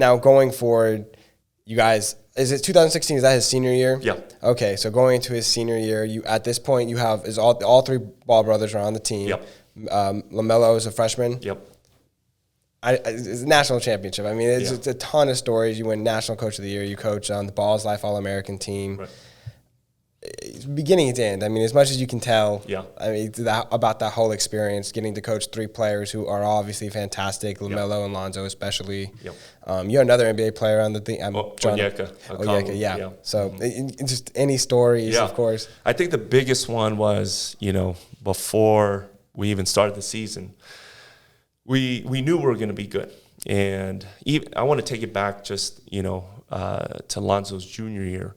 Now, going forward, you guys, is it 2016? Is that his senior year? Yeah. Okay, so going into his senior year, at this point you have all three Ball brothers are on the team. Yep. LaMelo is a freshman. Yep. It's a national championship. I mean, it's a ton of stories. You win National Coach of the Year. You coach on the Balls Life All-American team. Right. Beginning to end, I mean, as much as you can tell, Yeah. I mean, about that whole experience, getting to coach three players who are obviously fantastic, LaMelo and Lonzo especially. Yep. You're another NBA player on the team. Onyeka, yeah. So just any stories, of course. I think the biggest one was, before we even started the season, we knew we were going to be good. And I want to take it back just, to Lonzo's junior year.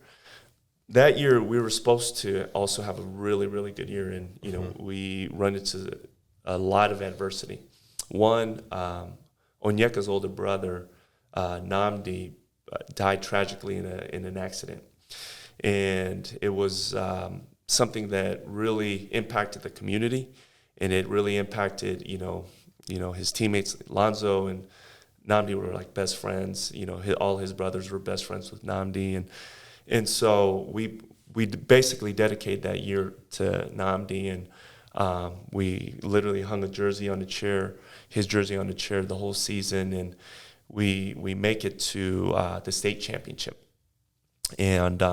That year, we were supposed to also have a really, really good year, and we run into a lot of adversity. One, Onyeka's older brother, Nnamdi, died tragically in an accident, and it was something that really impacted the community, and it really impacted his teammates. Lonzo and Nnamdi were like best friends. All his brothers were best friends with Nnamdi, and so we basically dedicated that year to Nnamdi, and we literally hung a jersey on the chair, his jersey on the chair the whole season, and we make it to the state championship. And,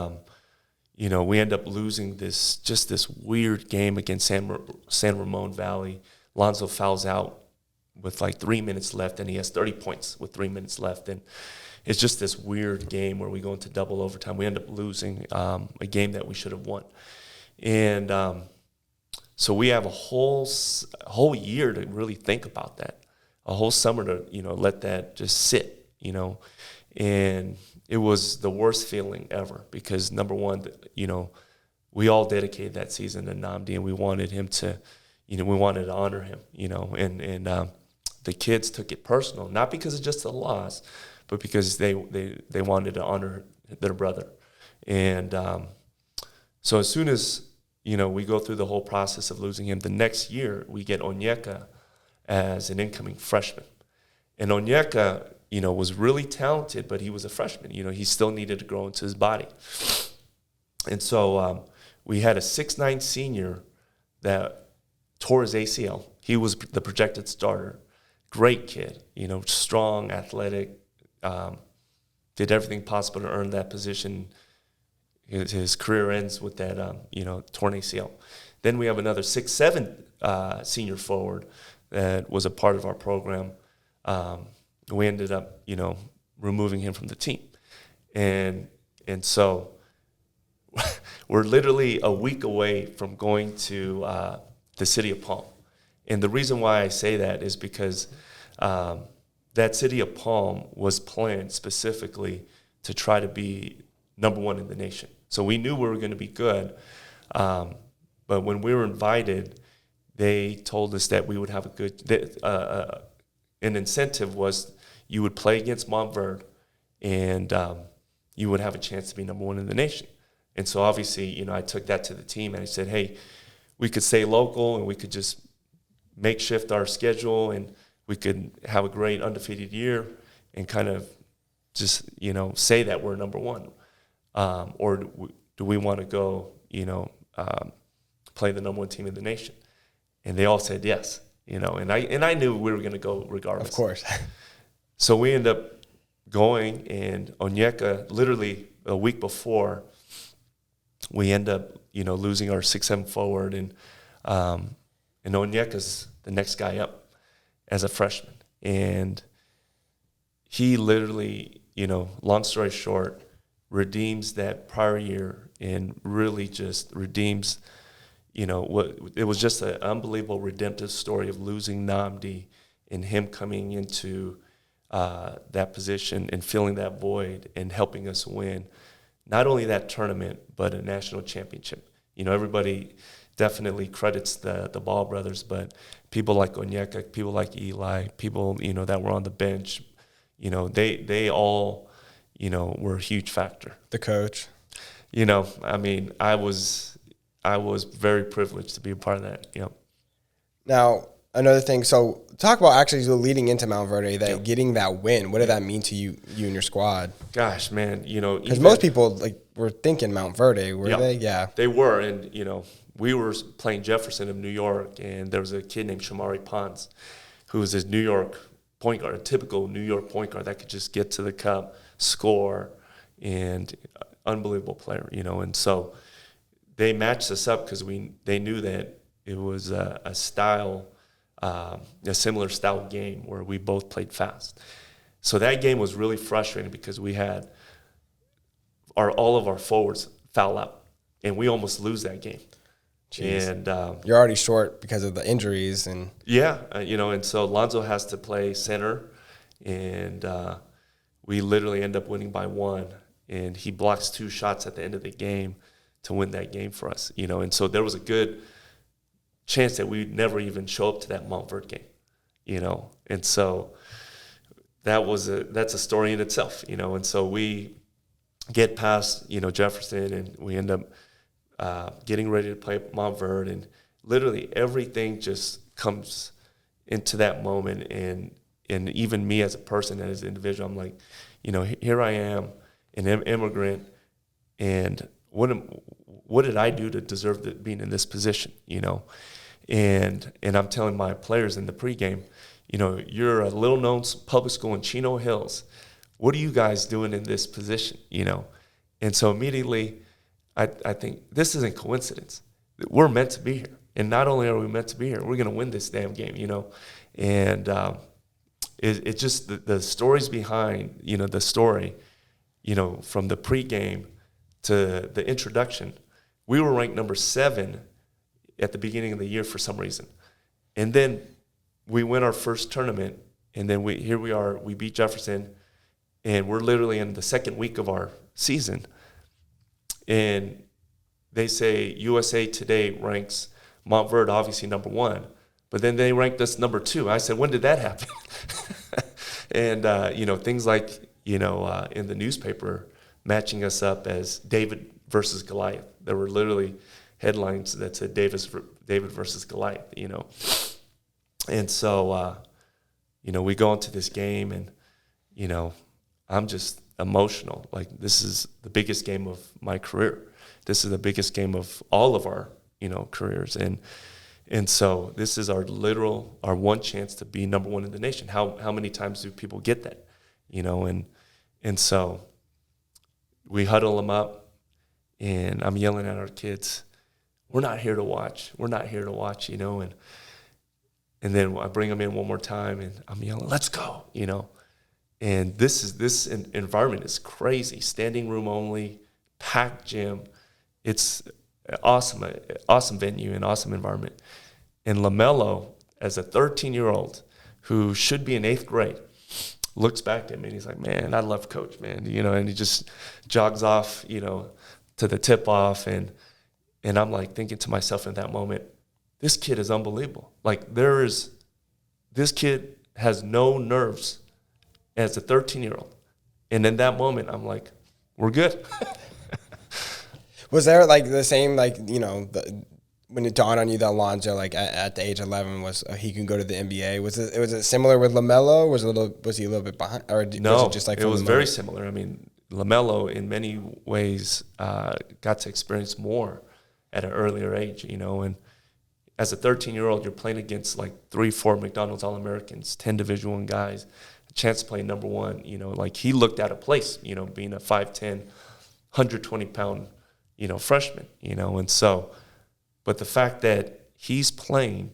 we end up losing this weird game against San Ramon Valley. Lonzo fouls out with like 3 minutes left, and he has 30 points with 3 minutes left. And it's just this weird game where we go into double overtime. We end up losing a game that we should have won. And so we have a whole year to really think about that, a whole summer to, let that just sit, And it was the worst feeling ever because, number one, we all dedicated that season to Nnamdi, and we wanted him to, we wanted to honor him, and the kids took it personal, not because it's just a loss, but because they wanted to honor their brother. And so as soon as, we go through the whole process of losing him, the next year we get Onyeka as an incoming freshman. And Onyeka, was really talented, but he was a freshman. He still needed to grow into his body. And so we had a 6'9" senior that tore his ACL. He was the projected starter. Great kid, strong, athletic, did everything possible to earn that position. His career ends with that, torn ACL. Then we have another 6'7" senior forward that was a part of our program. We ended up, removing him from the team. And so we're literally a week away from going to the city of Palm. And the reason why I say that is because that city of Palm was planned specifically to try to be number one in the nation. So we knew we were going to be good. But when we were invited, they told us that we would have a good an incentive was you would play against Montverde, and you would have a chance to be number one in the nation. And so obviously, I took that to the team, and I said, hey, we could stay local, and we could just makeshift our schedule, and we could have a great undefeated year and kind of just, say that we're number one. Or do we want to go, play the number one team in the nation? And they all said yes, and I knew we were going to go regardless. Of course. So we ended up going, and Onyeka, literally a week before, we end up, losing our 6'7" forward, and Onyeka's the next guy up as a freshman. And he literally, long story short, redeems that prior year and really just redeems, it was just an unbelievable redemptive story of losing Nnamdi and him coming into that position and filling that void and helping us win not only that tournament, but a national championship. Everybody definitely credits the Ball brothers, but people like Onyeka, people like Eli, people, that were on the bench, they all, were a huge factor. The coach. I was very privileged to be a part of that. Now, another thing, so talk about actually leading into Mount Verde, getting that win. What did that mean to you and your squad? Gosh, man, because most people were thinking Mount Verde, were they? Yeah, they were, and we were playing Jefferson of New York, and there was a kid named Shamari Pons, who was this New York point guard, a typical New York point guard that could just get to the cup, score, and unbelievable player, and so they matched us up because they knew that it was a similar style game where we both played fast. So that game was really frustrating because we had all of our forwards foul out, and we almost lose that game. Jeez. And you're already short because of the injuries, and and so Lonzo has to play center, and we literally end up winning by 1, and he blocks 2 shots at the end of the game to win that game for us. And so there was a good chance that we'd never even show up to that Mount Verde game, and so that's a story in itself, and so we get past Jefferson, and we end up getting ready to play Mount Verde, and literally everything just comes into that moment, and even me as a person, as an individual, I'm like, here I am, an immigrant, and what did I do to deserve being in this position, And I'm telling my players in the pregame, you're a little-known public school in Chino Hills. What are you guys doing in this position, And so immediately I think this isn't coincidence. We're meant to be here. And not only are we meant to be here, we're going to win this damn game, And it's just the stories behind, the story, from the pregame to the introduction. We were ranked number 7 at the beginning of the year for some reason. And then we win our first tournament, and then we beat Jefferson, and we're literally in the second week of our season. And they say USA Today ranks Mount Verde obviously number 1, but then they ranked us number 2. I said, when did that happen? And, things like, in the newspaper matching us up as David versus Goliath. There were literally headlines that said David versus Goliath, And so, we go into this game, and, I'm just emotional. Like, this is the biggest game of my career. This is the biggest game of all of our, careers. And so this is our one chance to be number 1 in the nation. How many times do people get that, And so we huddle them up, and I'm yelling at our kids, we're not here to watch. We're not here to watch, And then I bring them in one more time, and I'm yelling, let's go, And this environment is crazy. Standing room only, packed gym. It's awesome venue and awesome environment. And LaMelo, as a 13-year-old who should be in 8th grade, looks back at me and he's like, man, I love Coach, man. And he just jogs off, to the tip-off. And I'm like thinking to myself in that moment, this kid is unbelievable. Like, this kid has no nerves as a 13-year-old. And in that moment, I'm like, we're good. Was there the same, when it dawned on you that Lonzo, at the age of 11, he can go to the NBA? Was it similar with LaMelo? Was he a little bit behind? Or no, was it just it was very similar. I mean, LaMelo in many ways got to experience more at an earlier age, And as a 13-year-old, you're playing against 3-4 McDonald's All-Americans, 10 Division I guys, a chance to play number 1. He looked out of place, being a 5'10", 120-pound, freshman, And so, but the fact that he's playing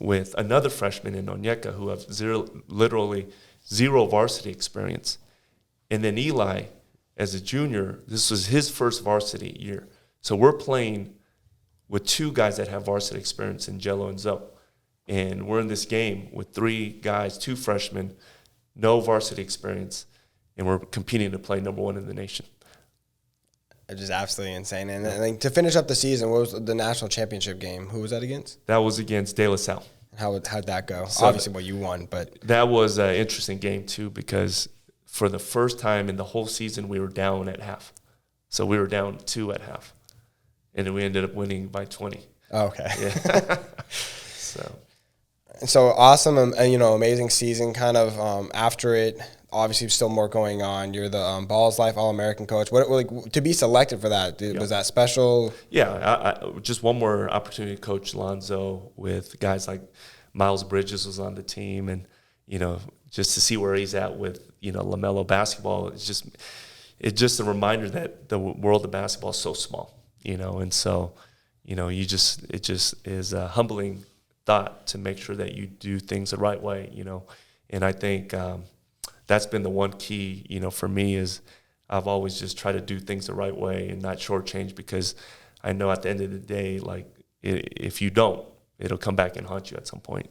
with another freshman in Onyeka who have literally zero varsity experience, and then Eli, as a junior, this was his first varsity year. So we're playing with 2 guys that have varsity experience in Jello and Zoe. And we're in this game with 3 guys, 2 freshmen, no varsity experience, and we're competing to play number 1 in the nation. It's just absolutely insane. And to finish up the season, what was the national championship game? Who was that against? That was against De La Salle. How'd that go? So obviously, you won, but that was an interesting game too, because for the first time in the whole season, we were down at half. So we were down 2 at half, and then we ended up winning by 20. Oh, okay. Yeah. So And so awesome, and you know, amazing season. Kind of after it, obviously, still more going on. You're the Balls Life All-American coach. What like to be selected for that? Was that special? Yeah, I just one more opportunity to coach Lonzo with guys like Miles Bridges was on the team, and you know, just to see where he's at with LaMelo basketball. It's just a reminder that the world of basketball is so small, and so it just is a humbling thought to make sure that you do things the right way, and I think that's been the one key, for me is I've always just tried to do things the right way and not shortchange, because I know at the end of the day, like if you don't, it'll come back and haunt you at some point.